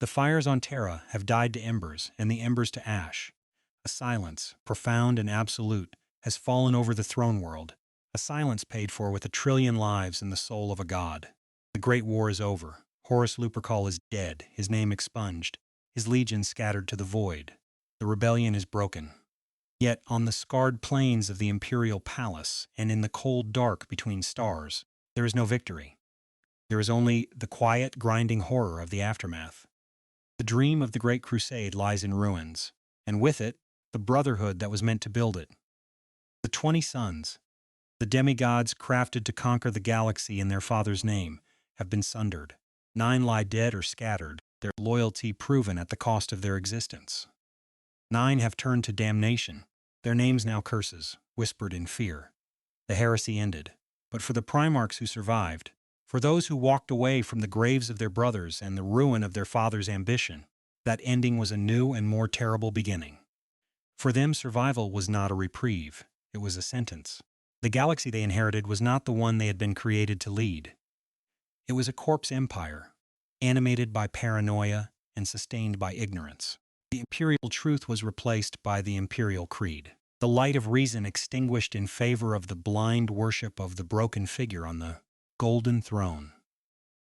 The fires on Terra have died to embers, and the embers to ash. A silence, profound and absolute, has fallen over the throne world, a silence paid for with 1,000,000,000 lives in the soul of a god. The great war is over. Horus Lupercal is dead, his name expunged, his legions scattered to the void. The rebellion is broken. Yet on the scarred plains of the imperial palace, and in the cold dark between stars, there is no victory. There is only the quiet, grinding horror of the aftermath. The dream of the Great Crusade lies in ruins, and with it, the brotherhood that was meant to build it. The 20 sons, the demigods crafted to conquer the galaxy in their father's name, have been sundered. 9 lie dead or scattered, their loyalty proven at the cost of their existence. 9 have turned to damnation, their names now curses, whispered in fear. The heresy ended, but for the Primarchs who survived, for those who walked away from the graves of their brothers and the ruin of their father's ambition, that ending was a new and more terrible beginning. For them, survival was not a reprieve, it was a sentence. The galaxy they inherited was not the one they had been created to lead. It was a corpse empire, animated by paranoia and sustained by ignorance. The imperial truth was replaced by the imperial creed. The light of reason extinguished in favor of the blind worship of the broken figure on the golden throne.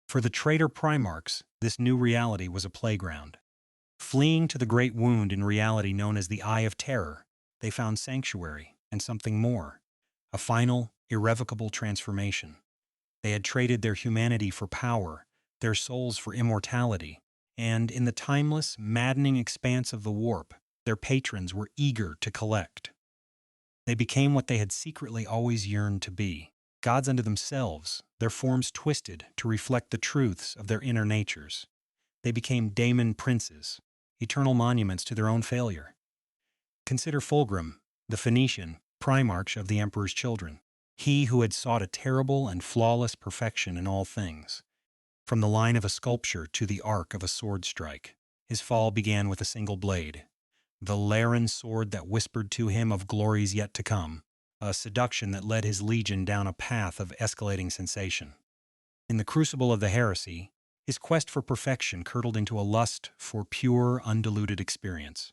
For the traitor Primarchs, this new reality was a playground. Fleeing to the great wound in reality known as the Eye of Terror, they found sanctuary and something more, a final, irrevocable transformation. They had traded their humanity for power, their souls for immortality, and in the timeless, maddening expanse of the warp, their patrons were eager to collect. They became what they had secretly always yearned to be, gods unto themselves, their forms twisted to reflect the truths of their inner natures. They became daemon princes, eternal monuments to their own failure. Consider Fulgrim, the Phoenician, Primarch of the Emperor's children, he who had sought a terrible and flawless perfection in all things. From the line of a sculpture to the arc of a sword strike, his fall began with a single blade, the Laren sword that whispered to him of glories yet to come, a seduction that led his legion down a path of escalating sensation. In the crucible of the heresy, his quest for perfection curdled into a lust for pure, undiluted experience.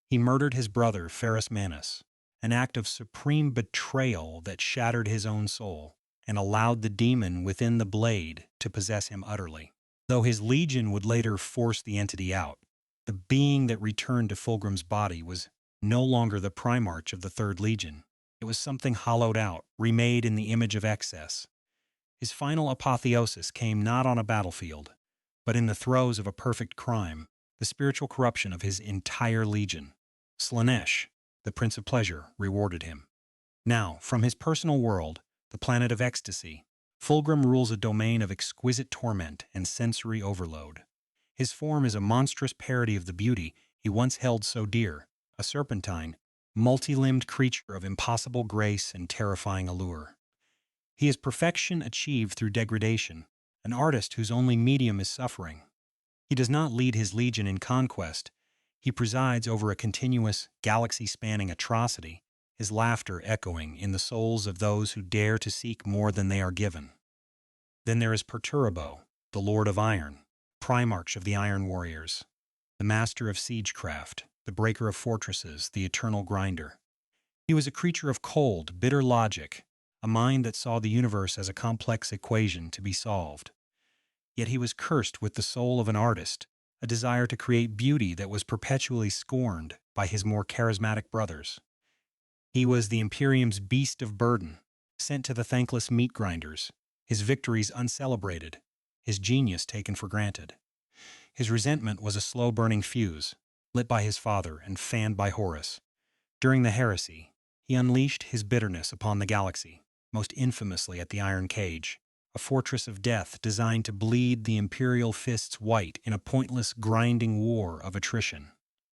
He murdered his brother, Ferrus Manus, an act of supreme betrayal that shattered his own soul and allowed the demon within the blade to possess him utterly. Though his legion would later force the entity out, the being that returned to Fulgrim's body was no longer the Primarch of the Third Legion. It was something hollowed out, remade in the image of excess. His final apotheosis came not on a battlefield, but in the throes of a perfect crime, the spiritual corruption of his entire legion. Slaanesh, the Prince of Pleasure, rewarded him. Now, from his personal world, the planet of ecstasy, Fulgrim rules a domain of exquisite torment and sensory overload. His form is a monstrous parody of the beauty he once held so dear, a serpentine, multi-limbed creature of impossible grace and terrifying allure. He is perfection achieved through degradation, an artist whose only medium is suffering. He does not lead his legion in conquest. He presides over a continuous, galaxy-spanning atrocity, his laughter echoing in the souls of those who dare to seek more than they are given. Then there is Perturabo, the Lord of Iron, Primarch of the Iron Warriors, the master of siegecraft, the breaker of fortresses, the eternal grinder. He was a creature of cold, bitter logic, a mind that saw the universe as a complex equation to be solved. Yet he was cursed with the soul of an artist, a desire to create beauty that was perpetually scorned by his more charismatic brothers. He was the Imperium's beast of burden, sent to the thankless meat grinders, his victories uncelebrated, his genius taken for granted. His resentment was a slow-burning fuse, lit by his father and fanned by Horus. During the heresy, he unleashed his bitterness upon the galaxy, most infamously at the Iron Cage, a fortress of death designed to bleed the imperial fists white in a pointless, grinding war of attrition.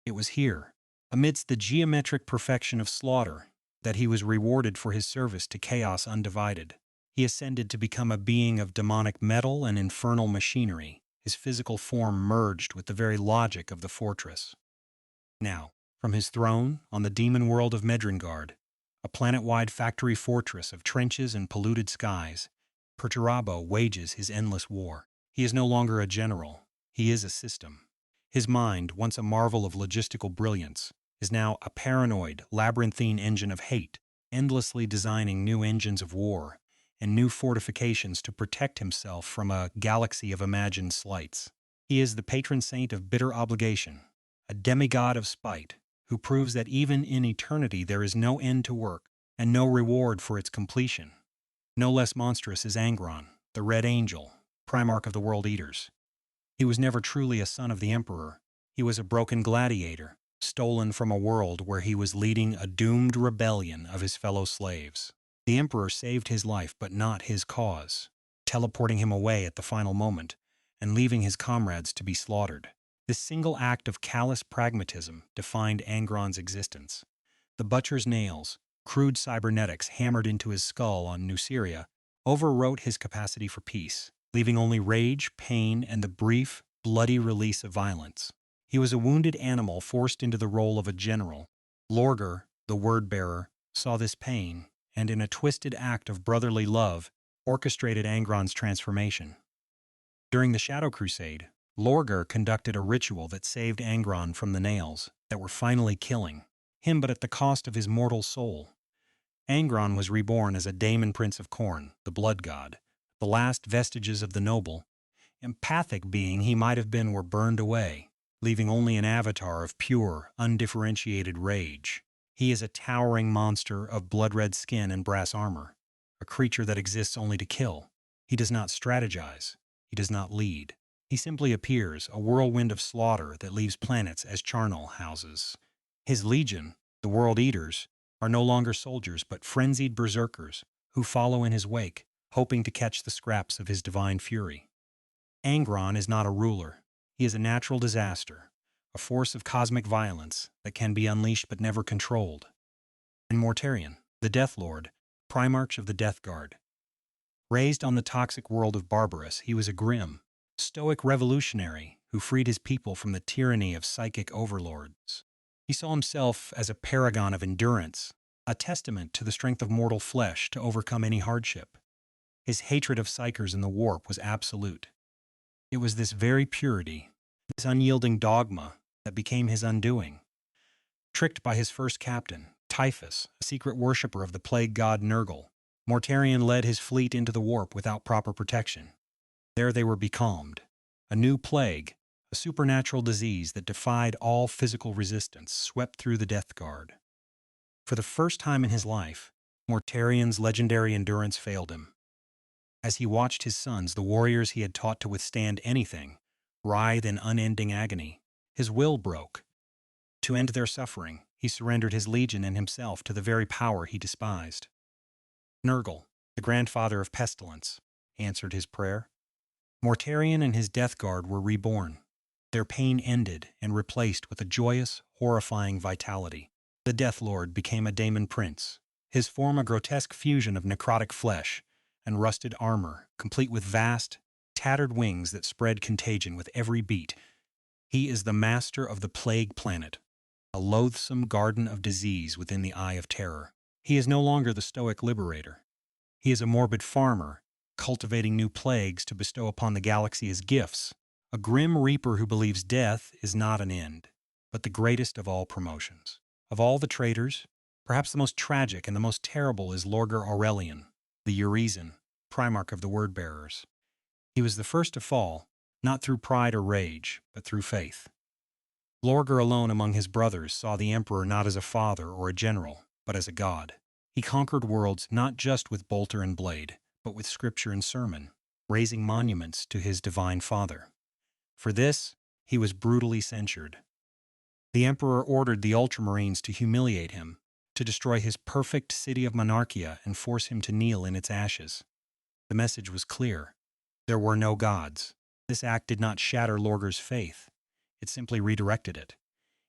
It was here, amidst the geometric perfection of slaughter, that he was rewarded for his service to chaos undivided. He ascended to become a being of demonic metal and infernal machinery, his physical form merged with the very logic of the fortress. Now, from his throne on the demon world of Medringard, a planet-wide factory fortress of trenches and polluted skies, Perturabo wages his endless war. He is no longer a general. He is a system. His mind, once a marvel of logistical brilliance, is now a paranoid, labyrinthine engine of hate, endlessly designing new engines of war and new fortifications to protect himself from a galaxy of imagined slights. He is the patron saint of bitter obligation, a demigod of spite, who proves that even in eternity there is no end to work and no reward for its completion. No less monstrous is Angron, the Red Angel, Primarch of the World Eaters. He was never truly a son of the Emperor. He was a broken gladiator, stolen from a world where he was leading a doomed rebellion of his fellow slaves. The Emperor saved his life, but not his cause, teleporting him away at the final moment and leaving his comrades to be slaughtered. This single act of callous pragmatism defined Angron's existence. The butcher's nails, crude cybernetics hammered into his skull on Nuceria, overwrote his capacity for peace, leaving only rage, pain, and the brief, bloody release of violence. He was a wounded animal forced into the role of a general. Lorgar, the word-bearer, saw this pain, and in a twisted act of brotherly love, orchestrated Angron's transformation. During the Shadow Crusade, Lorgar conducted a ritual that saved Angron from the nails that were finally killing him, but at the cost of his mortal soul. Angron was reborn as a daemon prince of Khorne, the blood god. The last vestiges of the noble, empathic being he might have been were burned away, leaving only an avatar of pure, undifferentiated rage. He is a towering monster of blood-red skin and brass armor, a creature that exists only to kill. He does not strategize. He does not lead. He simply appears, a whirlwind of slaughter that leaves planets as charnel houses. His legion, the World Eaters, are no longer soldiers but frenzied berserkers who follow in his wake, hoping to catch the scraps of his divine fury. Angron is not a ruler. He is a natural disaster, a force of cosmic violence that can be unleashed but never controlled. And Mortarion, the Death Lord, Primarch of the Death Guard. Raised on the toxic world of Barbarous, he was a grim, stoic revolutionary who freed his people from the tyranny of psychic overlords. He saw himself as a paragon of endurance, a testament to the strength of mortal flesh to overcome any hardship. His hatred of psychers in the warp was absolute. It was this very purity, this unyielding dogma, that became his undoing. Tricked by his first captain, Typhus, a secret worshipper of the plague god Nurgle, Mortarion led his fleet into the warp without proper protection. There they were becalmed. A new plague, a supernatural disease that defied all physical resistance, swept through the Death Guard. For the first time in his life, Mortarion's legendary endurance failed him. As he watched his sons, the warriors he had taught to withstand anything, writhe in unending agony, his will broke. To end their suffering, he surrendered his legion and himself to the very power he despised. Nurgle, the grandfather of pestilence, answered his prayer. Mortarion and his Death Guard were reborn. Their pain ended and replaced with a joyous, horrifying vitality. The Death Lord became a daemon prince, his form a grotesque fusion of necrotic flesh and rusted armor, complete with vast, tattered wings that spread contagion with every beat. He is the master of the plague planet, a loathsome garden of disease within the eye of terror. He is no longer the stoic liberator. He is a morbid farmer, cultivating new plagues to bestow upon the galaxy as gifts, a grim reaper who believes death is not an end, but the greatest of all promotions. Of all the traitors, perhaps the most tragic and the most terrible is Lorgar Aurelian, the Urizen, Primarch of the Word-Bearers. He was the first to fall, not through pride or rage, but through faith. Lorgar alone among his brothers saw the Emperor not as a father or a general, but as a god. He conquered worlds not just with bolter and blade, but with scripture and sermon, raising monuments to his divine father. For this, he was brutally censured. The Emperor ordered the Ultramarines to humiliate him, to destroy his perfect city of Monarchia and force him to kneel in its ashes. The message was clear. There were no gods. This act did not shatter Lorgar's faith. It simply redirected it.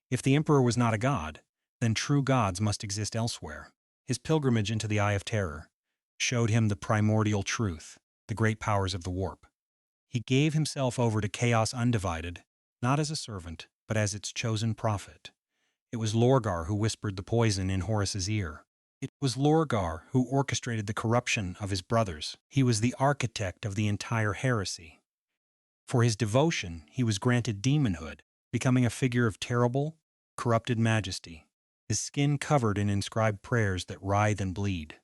If the Emperor was not a god, then true gods must exist elsewhere. His pilgrimage into the Eye of Terror showed him the primordial truth, the great powers of the warp. He gave himself over to chaos undivided, not as a servant, but as its chosen prophet. It was Lorgar who whispered the poison in Horus's ear. It was Lorgar who orchestrated the corruption of his brothers. He was the architect of the entire heresy. For his devotion, he was granted demonhood, becoming a figure of terrible, corrupted majesty, his skin covered in inscribed prayers that writhe and bleed.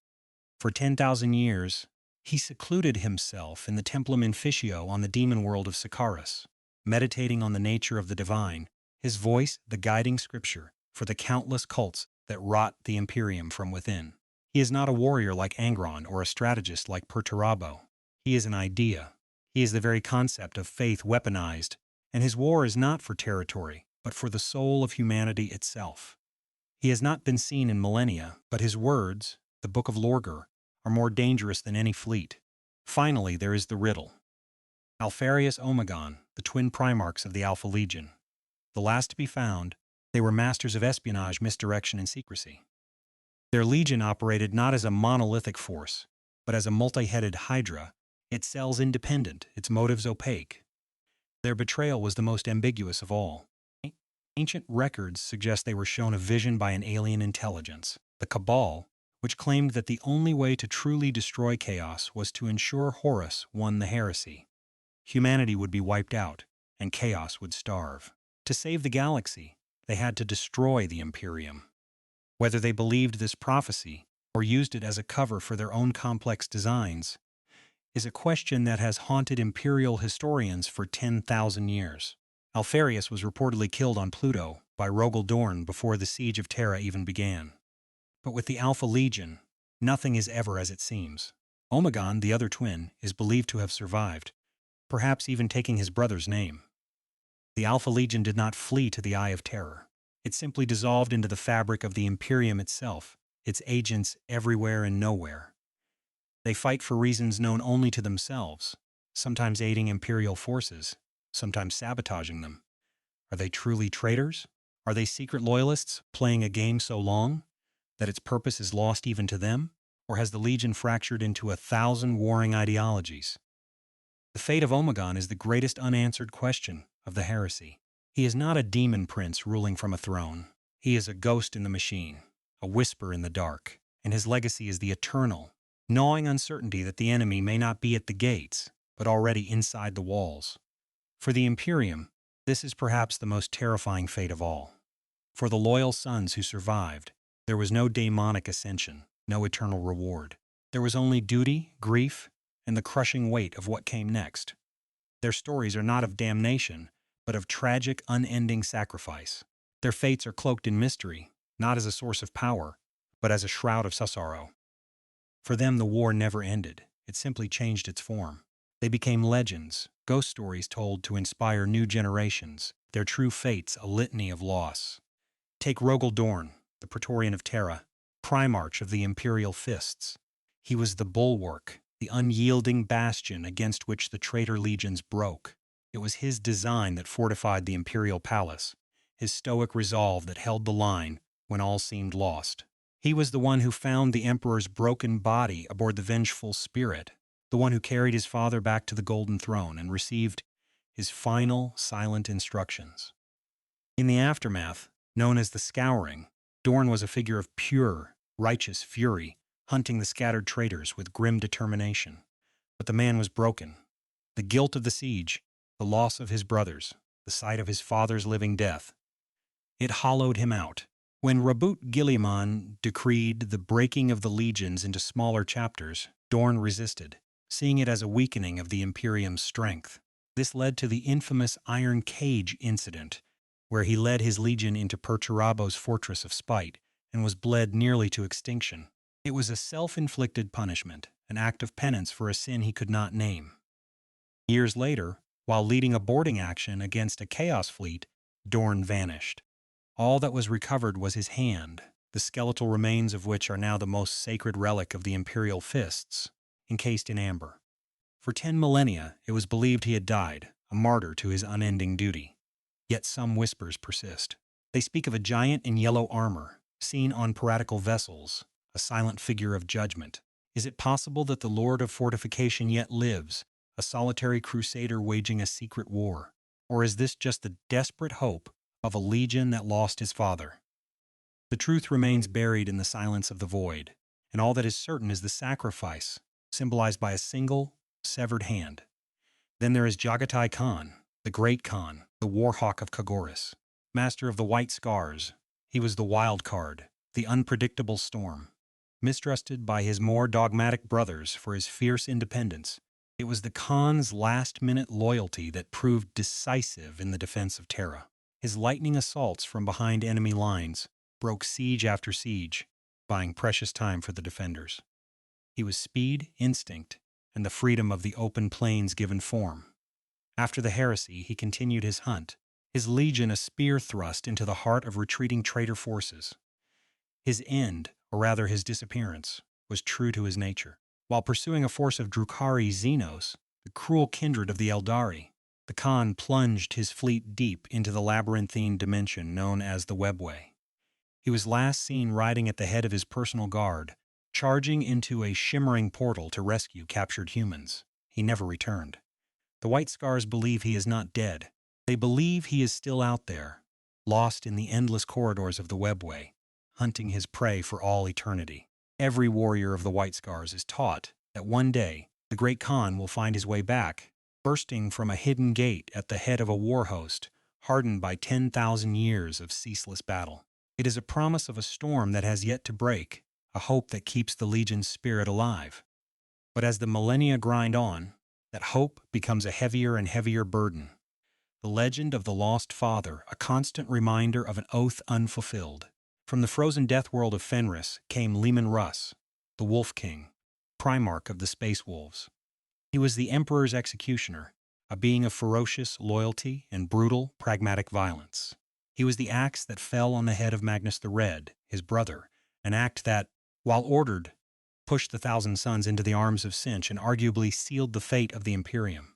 For 10,000 years, he secluded himself in the Templum Inficio on the demon world of Sikaris, meditating on the nature of the divine, his voice the guiding scripture for the countless cults that rot the Imperium from within. He is not a warrior like Angron or a strategist like Perturabo. He is an idea. He is the very concept of faith weaponized, and his war is not for territory, but for the soul of humanity itself. He has not been seen in millennia, but his words, the Book of Lorgar, are more dangerous than any fleet. Finally, there is the riddle. Alpharius Omegon, the twin Primarchs of the Alpha Legion. The last to be found, they were masters of espionage, misdirection, and secrecy. Their legion operated not as a monolithic force, but as a multi-headed hydra, its cells independent, its motives opaque. Their betrayal was the most ambiguous of all. Ancient records suggest they were shown a vision by an alien intelligence, the Cabal, which claimed that the only way to truly destroy chaos was to ensure Horus won the Heresy. Humanity would be wiped out, and chaos would starve. To save the galaxy, they had to destroy the Imperium. Whether they believed this prophecy or used it as a cover for their own complex designs is a question that has haunted Imperial historians for 10,000 years. Alpharius was reportedly killed on Pluto by Rogel Dorn before the siege of Terra even began. But with the Alpha Legion, nothing is ever as it seems. Omegon, the other twin, is believed to have survived, perhaps even taking his brother's name. The Alpha Legion did not flee to the Eye of Terror. It simply dissolved into the fabric of the Imperium itself, its agents everywhere and nowhere. They fight for reasons known only to themselves, sometimes aiding Imperial forces, sometimes sabotaging them. Are they truly traitors? Are they secret loyalists playing a game so long that its purpose is lost even to them? Or has the Legion fractured into 1,000 warring ideologies? The fate of Omegon is the greatest unanswered question of the Heresy. He is not a demon prince ruling from a throne. He is a ghost in the machine, a whisper in the dark, and his legacy is the eternal, gnawing uncertainty that the enemy may not be at the gates, but already inside the walls. For the Imperium, this is perhaps the most terrifying fate of all. For the loyal sons who survived, there was no daemonic ascension, no eternal reward. There was only duty, grief, and the crushing weight of what came next. Their stories are not of damnation, but of tragic, unending sacrifice. Their fates are cloaked in mystery, not as a source of power, but as a shroud of sorrow. For them, the war never ended. It simply changed its form. They became legends, ghost stories told to inspire new generations, their true fates a litany of loss. Take Rogel Dorn, the Praetorian of Terra, Primarch of the Imperial Fists. He was the bulwark, the unyielding bastion against which the traitor legions broke. It was his design that fortified the Imperial Palace, his stoic resolve that held the line when all seemed lost. He was the one who found the Emperor's broken body aboard the Vengeful Spirit, the one who carried his father back to the Golden Throne and received his final, silent instructions. In the aftermath, known as the Scouring, Dorn was a figure of pure, righteous fury, hunting the scattered traitors with grim determination. But the man was broken. The guilt of the siege, the loss of his brothers, the sight of his father's living death, it hollowed him out. When Rabut Gilliman decreed the breaking of the legions into smaller chapters, Dorn resisted, seeing it as a weakening of the Imperium's strength. This led to the infamous Iron Cage incident, where he led his legion into Perturabo's fortress of spite and was bled nearly to extinction. It was a self-inflicted punishment, an act of penance for a sin he could not name. Years later, while leading a boarding action against a chaos fleet, Dorn vanished. All that was recovered was his hand, the skeletal remains of which are now the most sacred relic of the Imperial Fists, encased in amber. For 10 millennia, it was believed he had died, a martyr to his unending duty. Yet some whispers persist. They speak of a giant in yellow armor, seen on piratical vessels, a silent figure of judgment. Is it possible that the Lord of Fortification yet lives, a solitary crusader waging a secret war? Or is this just the desperate hope of a legion that lost his father? The truth remains buried in the silence of the void, and all that is certain is the sacrifice, symbolized by a single, severed hand. Then there is Jagatai Khan, the great Khan, the Warhawk of Kogoris. Master of the White Scars, he was the wild card, the unpredictable storm. Mistrusted by his more dogmatic brothers for his fierce independence, it was the Khan's last-minute loyalty that proved decisive in the defense of Terra. His lightning assaults from behind enemy lines broke siege after siege, buying precious time for the defenders. He was speed, instinct, and the freedom of the open plains given form. After the Heresy, he continued his hunt, his legion a spear thrust into the heart of retreating traitor forces. His end, or rather his disappearance, was true to his nature. While pursuing a force of Drukhari Xenos, the cruel kindred of the Eldari, the Khan plunged his fleet deep into the labyrinthine dimension known as the Webway. He was last seen riding at the head of his personal guard, charging into a shimmering portal to rescue captured humans. He never returned. The White Scars believe he is not dead. They believe he is still out there, lost in the endless corridors of the Webway, hunting his prey for all eternity. Every warrior of the White Scars is taught that one day the great Khan will find his way back, bursting from a hidden gate at the head of a war host, hardened by 10,000 years of ceaseless battle. It is a promise of a storm that has yet to break, a hope that keeps the Legion's spirit alive. But as the millennia grind on, that hope becomes a heavier and heavier burden. The legend of the lost father, a constant reminder of an oath unfulfilled. From the frozen death world of Fenris came Leman Russ, the Wolf King, Primarch of the Space Wolves. He was the Emperor's executioner, a being of ferocious loyalty and brutal, pragmatic violence. He was the axe that fell on the head of Magnus the Red, his brother, an act that, while ordered, pushed the Thousand Sons into the arms of Cinch and arguably sealed the fate of the Imperium.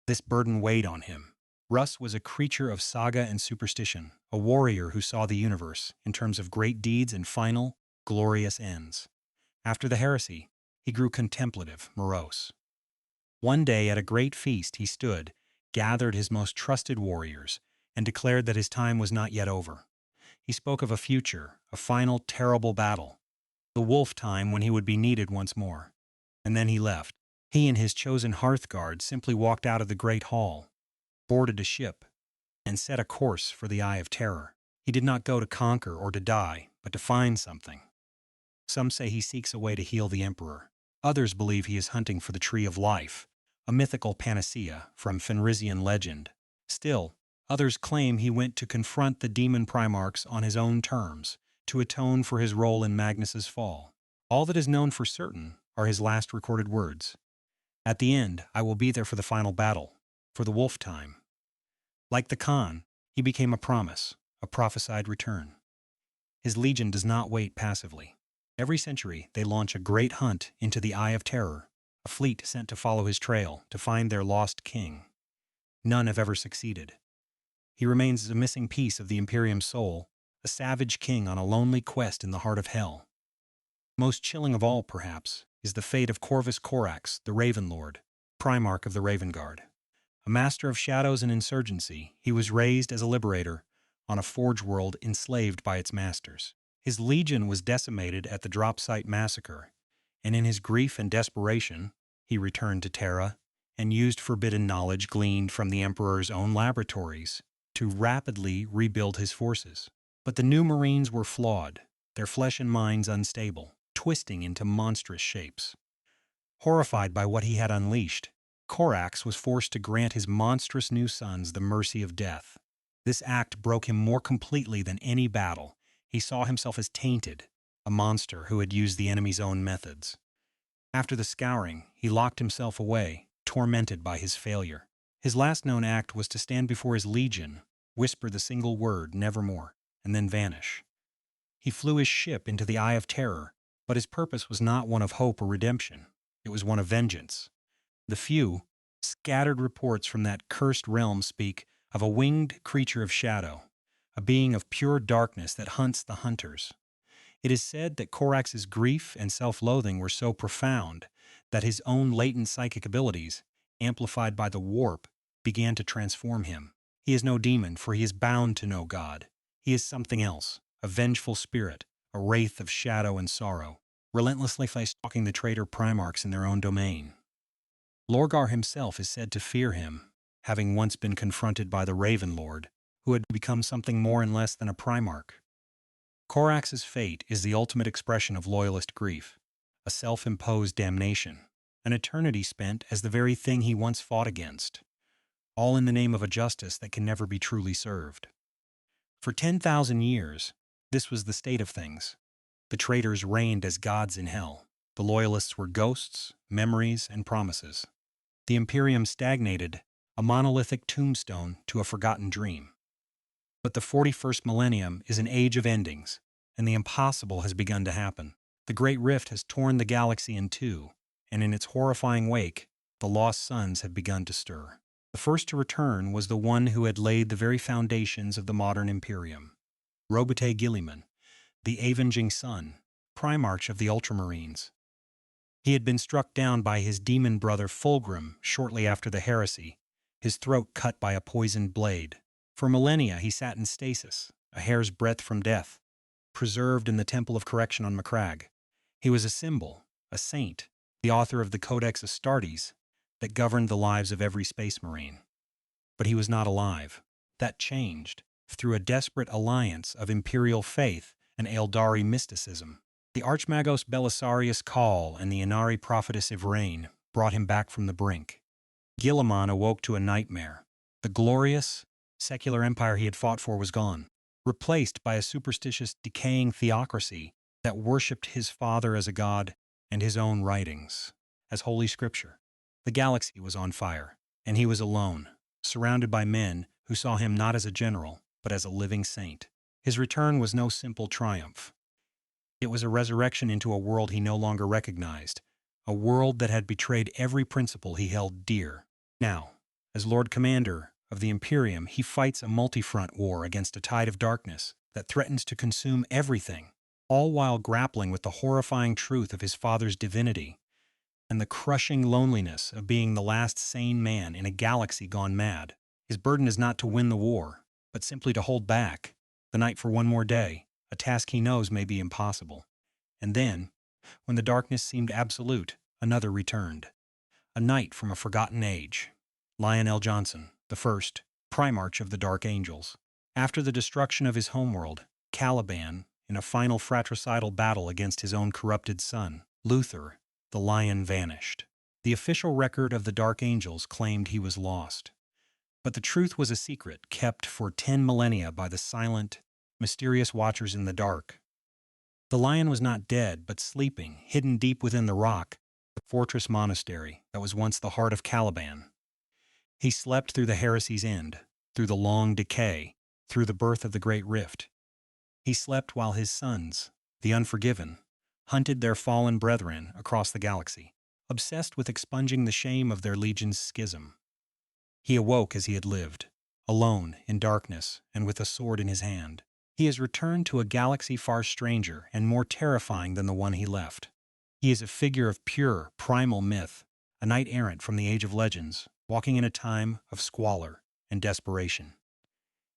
This burden weighed on him. Russ was a creature of saga and superstition, a warrior who saw the universe in terms of great deeds and final, glorious ends. After the Heresy, he grew contemplative, morose. One day at a great feast he stood, gathered his most trusted warriors, and declared that his time was not yet over. He spoke of a future, a final terrible battle, the wolf time when he would be needed once more. And then he left. He and his chosen Hearthguard simply walked out of the great hall, boarded a ship, and set a course for the Eye of Terror. He did not go to conquer or to die, but to find something. Some say he seeks a way to heal the Emperor. Others believe he is hunting for the Tree of Life, a mythical panacea from Fenrisian legend. Still, others claim he went to confront the demon Primarchs on his own terms, to atone for his role in Magnus's fall. All that is known for certain are his last recorded words. At the end, I will be there for the final battle, for the wolf time. Like the Khan, he became a promise, a prophesied return. His legion does not wait passively. Every century, they launch a great hunt into the Eye of Terror, a fleet sent to follow his trail, to find their lost king. None have ever succeeded. He remains a missing piece of the Imperium's soul, a savage king on a lonely quest in the heart of hell. Most chilling of all, perhaps, is the fate of Corvus Corax, the Raven Lord, Primarch of the Raven Guard. A master of shadows and insurgency, he was raised as a liberator on a forge world enslaved by its masters. His legion was decimated at the Drop Site Massacre, and in his grief and desperation, he returned to Terra and used forbidden knowledge gleaned from the Emperor's own laboratories to rapidly rebuild his forces. But the new Marines were flawed, their flesh and minds unstable, twisting into monstrous shapes. Horrified by what he had unleashed, Corax was forced to grant his monstrous new sons the mercy of death. This act broke him more completely than any battle. He saw himself as tainted, a monster who had used the enemy's own methods. After the scouring, he locked himself away, tormented by his failure. His last known act was to stand before his legion, whisper the single word, nevermore, and then vanish. He flew his ship into the Eye of Terror, but his purpose was not one of hope or redemption. It was one of vengeance. The few, scattered reports from that cursed realm speak of a winged creature of shadow, a being of pure darkness that hunts the hunters. It is said that Corax's grief and self-loathing were so profound that his own latent psychic abilities, amplified by the warp, began to transform him. He is no demon, for he is bound to no god. He is something else, a vengeful spirit, a wraith of shadow and sorrow, relentlessly stalking the traitor Primarchs in their own domain. Lorgar himself is said to fear him, having once been confronted by the Raven Lord, who had become something more and less than a Primarch. Corax's fate is the ultimate expression of loyalist grief, a self-imposed damnation, an eternity spent as the very thing he once fought against, all in the name of a justice that can never be truly served. For 10,000 years, this was the state of things. The traitors reigned as gods in hell. The loyalists were ghosts, memories, and promises. The Imperium stagnated, a monolithic tombstone to a forgotten dream. But the 41st millennium is an age of endings, and the impossible has begun to happen. The Great Rift has torn the galaxy in two, and in its horrifying wake, the lost suns have begun to stir. The first to return was the one who had laid the very foundations of the modern Imperium, Roboute Guilliman, the avenging sun, Primarch of the Ultramarines. He had been struck down by his demon brother Fulgrim shortly after the Heresy, his throat cut by a poisoned blade. For millennia he sat in stasis, a hair's breadth from death, preserved in the Temple of Correction on Macragge. He was a symbol, a saint, the author of the Codex Astartes that governed the lives of every space marine. But he was not alive. That changed through a desperate alliance of imperial faith and Eldari mysticism. The Archmagos Belisarius Call and the Inari prophetess Ivrain brought him back from the brink. Guilliman awoke to a nightmare. The glorious, secular empire he had fought for was gone, replaced by a superstitious, decaying theocracy that worshipped his father as a god and his own writings as holy scripture. The galaxy was on fire, and he was alone, surrounded by men who saw him not as a general, but as a living saint. His return was no simple triumph. It was a resurrection into a world he no longer recognized, a world that had betrayed every principle he held dear. Now, as Lord Commander of the Imperium, he fights a multi-front war against a tide of darkness that threatens to consume everything, all while grappling with the horrifying truth of his father's divinity and the crushing loneliness of being the last sane man in a galaxy gone mad. His burden is not to win the war, but simply to hold back the night for one more day, a task he knows may be impossible. And then, when the darkness seemed absolute, another returned. A knight from a forgotten age, Lionel Johnson, the first, Primarch of the Dark Angels. After the destruction of his homeworld, Caliban, in a final fratricidal battle against his own corrupted son, Luther, the Lion vanished. The official record of the Dark Angels claimed he was lost. But the truth was a secret kept for 10 millennia by the silent, mysterious watchers in the dark. The lion was not dead, but sleeping, hidden deep within the rock, the fortress monastery that was once the heart of Caliban. He slept through the Heresy's end, through the long decay, through the birth of the Great Rift. He slept while his sons, the unforgiven, hunted their fallen brethren across the galaxy, obsessed with expunging the shame of their legion's schism. He awoke as he had lived, alone, in darkness, and with a sword in his hand. He has returned to a galaxy far stranger and more terrifying than the one he left. He is a figure of pure, primal myth, a knight-errant from the Age of Legends, walking in a time of squalor and desperation.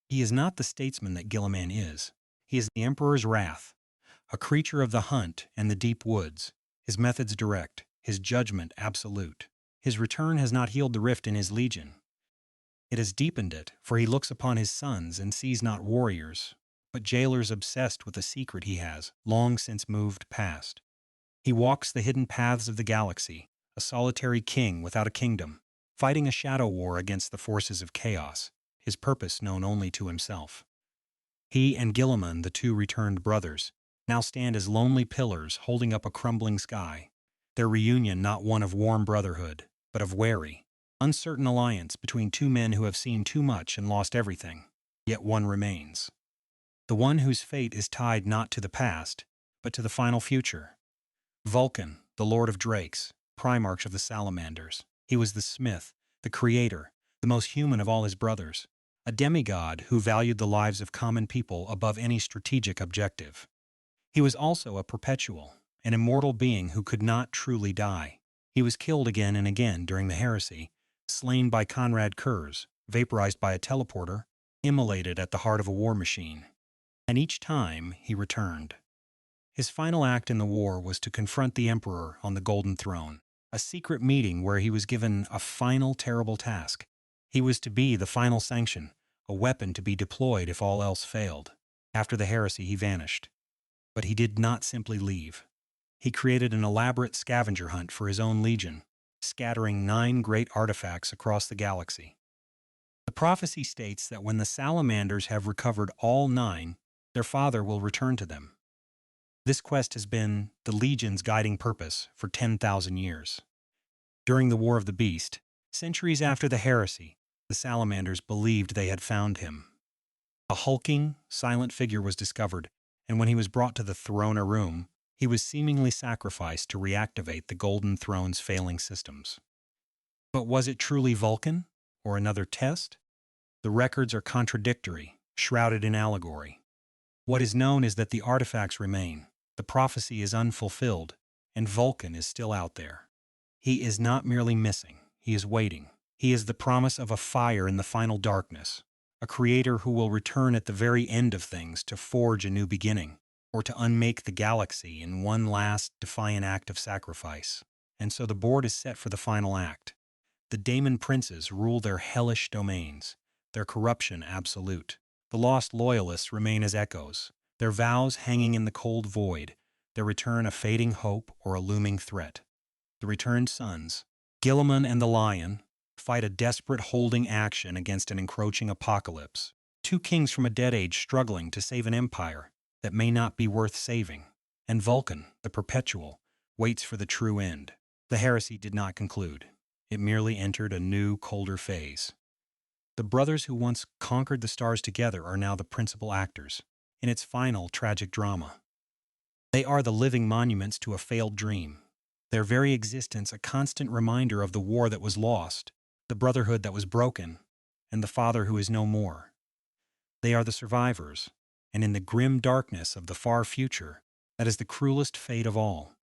He is not the statesman that Guilliman is. He is the Emperor's wrath, a creature of the hunt and the deep woods, his methods direct, his judgment absolute. His return has not healed the rift in his legion. It has deepened it, for he looks upon his sons and sees not warriors, but jailers obsessed with a secret he has, long since moved past. He walks the hidden paths of the galaxy, a solitary king without a kingdom, fighting a shadow war against the forces of chaos, his purpose known only to himself. He and Guilliman, the two returned brothers, now stand as lonely pillars holding up a crumbling sky, their reunion not one of warm brotherhood, but of wary, uncertain alliance between two men who have seen too much and lost everything, yet one remains. The one whose fate is tied not to the past, but to the final future. Vulcan, the Lord of Drakes, Primarch of the Salamanders. He was the smith, the creator, the most human of all his brothers, a demigod who valued the lives of common people above any strategic objective. He was also a perpetual, an immortal being who could not truly die. He was killed again and again during the Heresy, slain by Conrad Kurz, vaporized by a teleporter, immolated at the heart of a war machine. And each time he returned. His final act in the war was to confront the Emperor on the Golden Throne, a secret meeting where he was given a final terrible task, He was to be the final sanction, a weapon to be deployed if all else failed. After the heresy, he vanished. But he did not simply leave. He created an elaborate scavenger hunt for his own legion, scattering 9 great artifacts across the galaxy. The prophecy states that when the salamanders have recovered all 9, their father will return to them. This quest has been the Legion's guiding purpose for 10,000 years. During the War of the Beast, centuries after the heresy, the salamanders believed they had found him. A hulking, silent figure was discovered, and when he was brought to the throne room, he was seemingly sacrificed to reactivate the Golden Throne's failing systems. But was it truly Vulcan, or another test? The records are contradictory, shrouded in allegory. What is known is that the artifacts remain, the prophecy is unfulfilled, and Vulcan is still out there. He is not merely missing, he is waiting. He is the promise of a fire in the final darkness, a creator who will return at the very end of things to forge a new beginning, or to unmake the galaxy in one last defiant act of sacrifice. And so the board is set for the final act. The daemon princes rule their hellish domains, their corruption absolute. The lost loyalists remain as echoes, their vows hanging in the cold void, their return a fading hope or a looming threat. The returned sons, Guilliman and the Lion, fight a desperate holding action against an encroaching apocalypse. 2 kings from a dead age struggling to save an empire that may not be worth saving. And Vulcan, the perpetual, waits for the true end. The heresy did not conclude. It merely entered a new, colder phase. The brothers who once conquered the stars together are now the principal actors in its final tragic drama. They are the living monuments to a failed dream, their very existence a constant reminder of the war that was lost, the brotherhood that was broken, and the father who is no more. They are the survivors, and in the grim darkness of the far future, that is the cruelest fate of all.